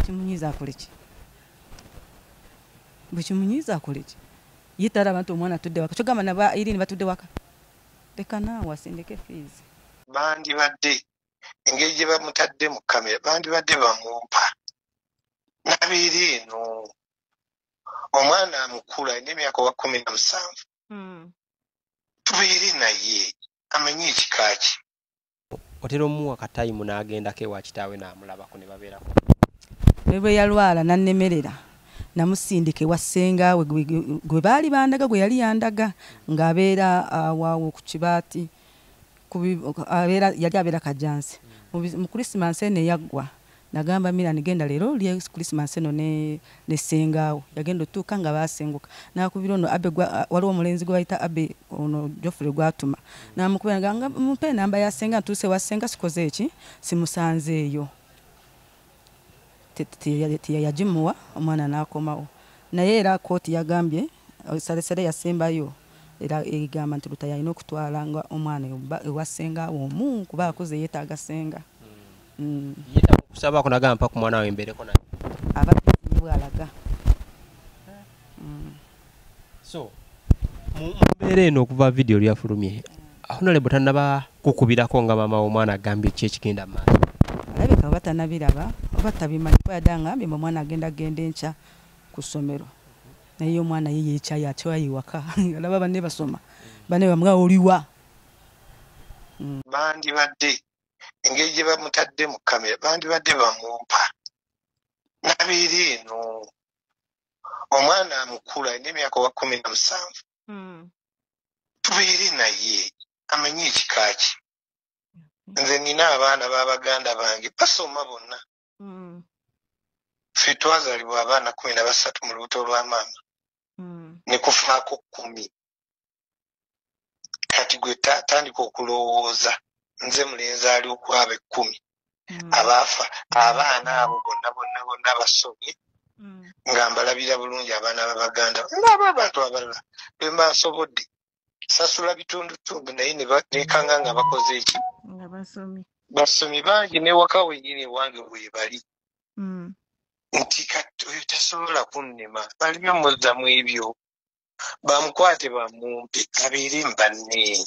Bukimunyiza akole ki? Bukimunyiza akole ki? Yitara abantu omwana tudde waka. Kyogamba naba Irene batudde waka. Leka naawe asindike fees. Bandibadde engeri gye bamutadde mu kamera bandibadde bamumpa nabeera eno omwana amukula alina emyaka wa 17 tubeere naye amanye ekika ki. Otera omuwa katayimu n'agendako ewa kitaawe n'amulabako ne babeerako. Bwe yalwala nannemerera namusindika ewa ssenga we gwe baali bandaga gwe yali yandaga ng'abeera awaawo ku kibaati yali abeera Kajansi. Mu Christmas eno yaggwa nagamba Miran genda leero lye Christmas eno ne ssengawo yagenda otuuka nga baasenguka nakubira ono Abe waliwo omulenzi gwe bayita Abe ono Jofre gwatuma namukubira nga mumpe namba ya ssenga ntuuse wa ssenga sikoze eki simusanzeeyo yagimuwa omwana n'akomawo naye era kooti yagambye salesere yasembayo era egamba nti Lutaya alina okutwala nga omwana ewa ssengawo omu kuba akoze yeetaaga ssenga. Yeta kusaba ko nagamba ku mwana we mbereko naye abadde bwalaga. So mbeere eno okuva video lyafulumye Honorable tanaba kukubirako nga mama omwana agambye ki ekigenda maaso. Alabika batanabiraba oba tabimanyi kuba yadangambye omwana agenda enkya ku ssomero naye omwana ye yeekyayo atyayo ewaka alaba banne basoma banne bamwe oliwa. Bandibadde engeri gye bamutadde mu kamera bandibadde bamumpa nabeera eno omwana amukula alina emyaka wa 17 tubeere naye amanye ekika ki. Nze nina abaana b'abaganda bange basoma bonna. Ffe twazaalibwa abaana 13 mu lubuto lwa maama ne kufaako 10. Kati gwe tandika okulowooza nze mulenzi ali okwaba 10 abaafa abaana abo bonna basomye nga mbalabira bulungi abaana b'abaganda n'abo abantu abalala bwe mba nsobodde sasula bitundutundu naye nekanga nga bakoze eki nga basomi bangi newaka wenyini ewange weebali nti kati oyo tasobola kunnema balibyo muzzamu ebyo bamukwate bamumpe abeere mbanne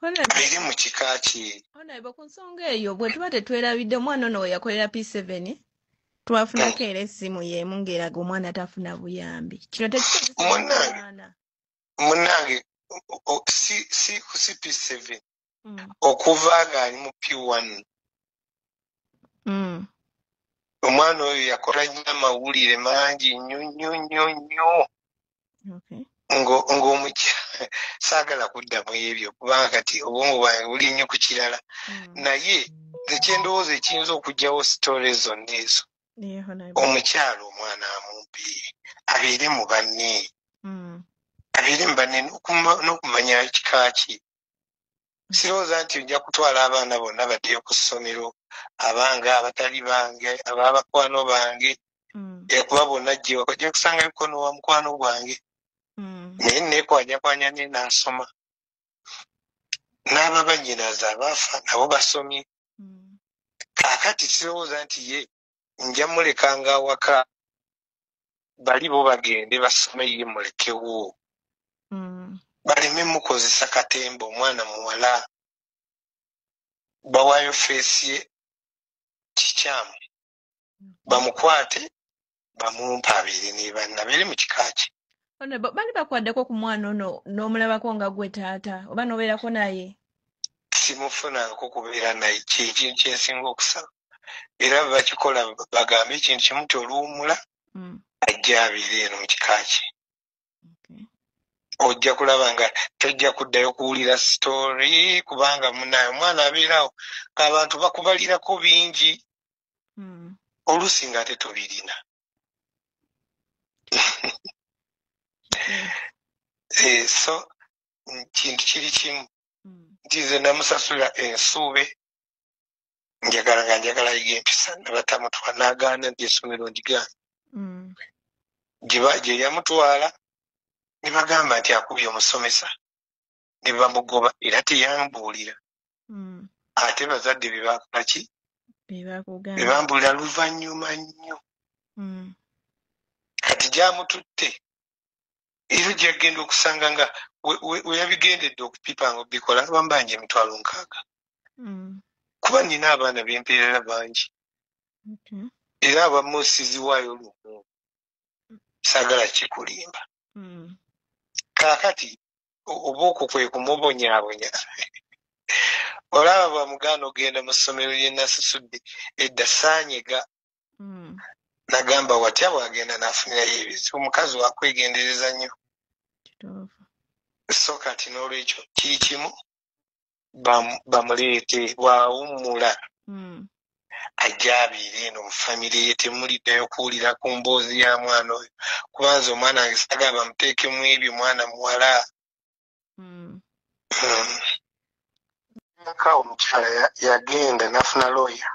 abeere mu kika kye. Honorable ku nsonga eyo bwe tuba tetwerabidde omwana ono we yakolera P7 twafunako era essimu y'emu ng'eraga omwana tafuna buyambi kino tekikozesa munnange si P7 okuva ng'ali mu P1 omwana oyo yakola nnyo amawulire mangi nnyo ng'omukyala saagala kuddamu ebyo kubanga kati obwongo bwange buli nnyo ku kirala naye ekyendowooza ekiyinza okugyawo sitole zonna ezo omukyala omwana amumpi abeere mu banne n'okumanya kika ki. Sirowooza nti ojja kutwala abaana bonna baddeyo ku ssomero abange abatali bange ababakwano bange kuba bonna gyewa ojja kusanga bikono wa mukwano gwange naye neekwanyakwanya ne naasoma n'ababanyinaza abaafa nabo basomye. Kaakati sirowooza nti ye nja mulekanga awaka bali bo bagende basome ye mulekewo baleme mukozesa katemba omwana muwala bawaayo feesi ye kikyamu bamukwate bamumpa abeere ne banna abeere mu kika ki. Bali bakwaddeko ku mwana ono n'omulabako nga gwe taata oba n'obeerako naye? Simufunako kubeera naye kyekintu kyensinga okusaba era bakikola bagambe ekintu kimu ti oluwumula ajja abeere eno mu kika ki. Ojja kulaba nga tojja kuddayo kuwulira sitori kubanga munaye omwana abeerawo ng'abantu bakubalirako bingi oluusi nga ate tobirina. So kintu kiri kimu nti nze namusasula ensuube njagala yiga empisa nabatamutwala n'agaana nti essomero ndigana gye yamutwala ne bagamba nti akubye omusomesa ne bamugoba era teyambuulira ate bazadde be bakola ki bebambulira luvannyuma nnyo kati gyamututte era gyagenda okusanga nga we yabigendedde okupipa nga obikola abamu bangi emitwalo 6 kuba nina abaana bempeerera bangi era abamu siziwaayo lumu saagala kikulimba kaakati oba okwo kwe kumubonyaabonya olaba bamuganda ogenda mu ssomero lye nasasudde edda saanyega nagamba watya bwagenda n'afunirayo ebizibu omukazi wakwegendereza nnyo so kati n'olwekyo kiri kimu bamuleete bwawummula ajja abeera eno mu famire ye temuliddayo kuwulira ku mboozi ya mwana oyo kubanza omwana wange sagala bamuteekemu ebyo mwana muwala akawo omukyala yagenda nafuna looya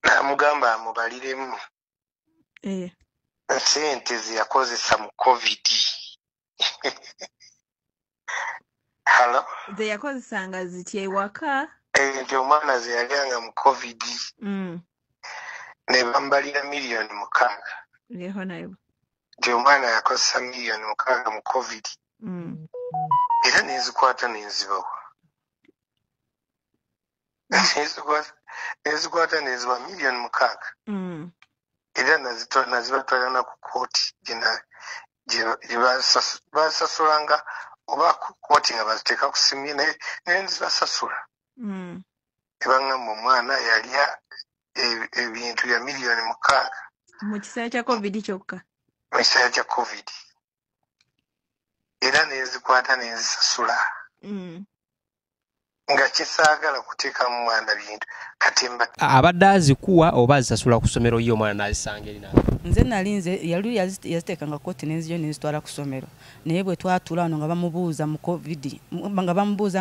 n'amugamba amubaliremu sente zeyakozesa mu covid halo zeyakozesanga zitya ewaka nti omwana zeyalyanga mu covid ne bambalira $6,000,000 nti omwana yakozesa $6,000,000 mu covid era nezikwata nenzibawa nezikwata neziba $6,000,000 era nazibatwalana ku kooti gye basasulanga oba ku kooti nga baziteeka ku simu naye nenzibasasula ebangamba omwana yalya ebintu bya $6,000,000 mu kiseera kya covid kyokka mu kiseera kya covid era nezikwata nenzisasula nga kisaagala kuteekamu mwana bintu kati abadde azikuwa oba azisasula ku ssomero ye omwana n'azisanga erina nze nalinze yaziteekanga kooti nenziyo nenzitwala ku ssomero naye bwe twatula wano nga bamubuuza mu covid nga bamubuuza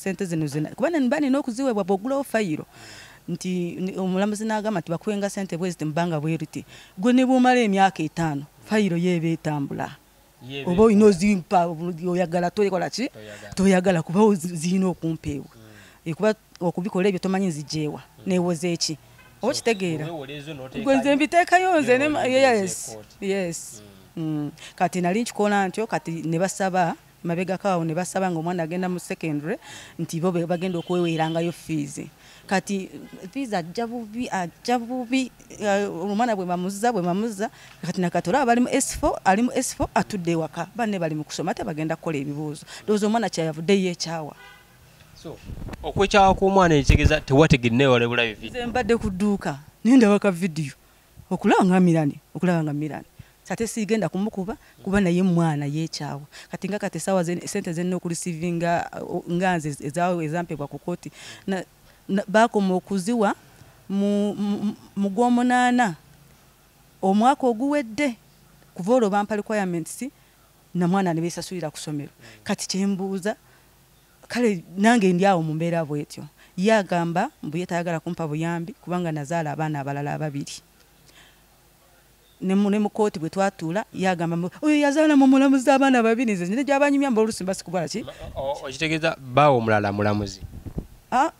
sente zino kuba balina okuziweebwa bw'ogulawo fayiro nti omulamuzi n'agamba nti bakwenga sente bweziti mubanga bweruti gwe ne bwomala emyaka 5 fayiro yeeba etambula oba olina ozimpa oyagala tokola ki toyagala kuba zirina okumpeewa kuba okubikola ebyo tomanyi nzijeewa neewoza eki oba kitegeera gwe nze mbiteekayo nze yes kati nali nkikola ntyo kati ne basaba mabegakaawo ne basaba nga omwana agenda mu secondary nti bo bagenda okweweerangayo fees kati fees ajja bubi omwana bwe bamuza kati nakatola bali mu S4 ali mu S4 atudde waka banne bali mu kusoma bagenda kukola ebibuuzo ndowooza omwana kyayavudde yekyawa so okwekyawa kw'omwana ekitegeeza tewategedde wale bulabe video nze mbadde ku dduuka nindaba ka video okulaba nga Mirani sate sigenda kumukuba kuba naye mwana yekyawa kati nga kati sawa sente zenna okulisivinga nganze ezaawe ezampebwa ku kooti bakoma okuziwa mu Gwomunaana omwaka oguwedde kuva olwo bampa requirements na mwana ne besasulira ku ssomero kati kyembuuza kale nange ndi awo mu mbeera bwetyo yagamba mbu yetayagala kumpa buyambi kubanga nazaala abaana abalala 2 ne mu kooti bwe twatuula yagamba oyo yazaala mu mulamuzi abaana 2 nze ne gyabanyumya mbu olusimba sikubala ki okitegeeza baawo omulala mulamuzi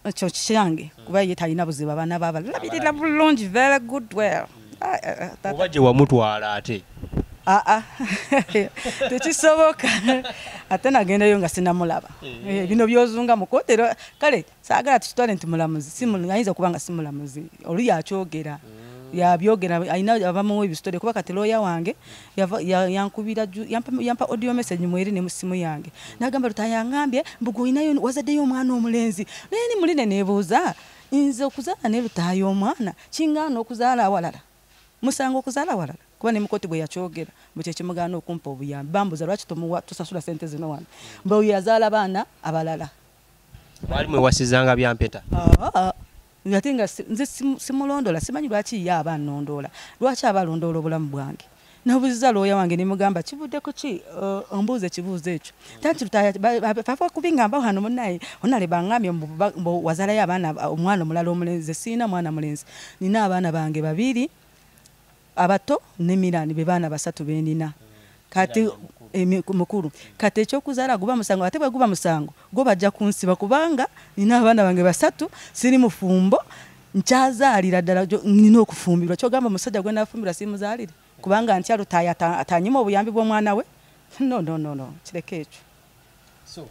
ekyo kiyange kuba ye talina buzibu abaana babalabirira bulungi very good well oba gye wamutwala ate tekisoboka ate nagendayo nga sinamulaba bino byozunga mu kooti kale saagala tukitwale nti mulamuzi ayinza okuba nga si mulamuzi oli yakyogera yabyogera ayina abamuwa ebisitole kuba kati looya wange yankubira yampa audio message mweri ne musimu yange nagamba lutayangambye mbugo inayo wazaddeyo omwana omulenzi naye ni muline nebuuza nze okuzaala ne lutayo omwana kingana okuzaala awalala musanga okuzaala awalala kuba ne mukoti bwe yakyogera mu kye kimugana okumpa obuyambi bambuza lwaki tusasula sente zino wano mbu yazaala abaana abalala wali mwewasizanga byampeta ate nga nze simulondola simanyi lwaki ye aba nnondoola lwaki aba alondoola obulamu bwange nabuziza looya wange ne mugamba kivudde ku ki ombuuza ekibuuzo ekyo tanti fafa kubingamba hano munnaye onale bangambye mbu wazaalayo abaana omwana omulala omulenzi siina mwana mulenzi nina abaana bange 2 abato ne Mirani be baana 3 benina kati mukuru kati ekyokuzaala guba musango ate bwe guba musango go bajja kunsiba kubanga nina abaana bange 3 siri mufumbo nkyazaalira ddala nina okufumbirwa kyogamba omusajja gwe nafumbirwa simuzaalire kubanga ntyalo atanyima obuyambi bw'omwana we no kireke ekyo. So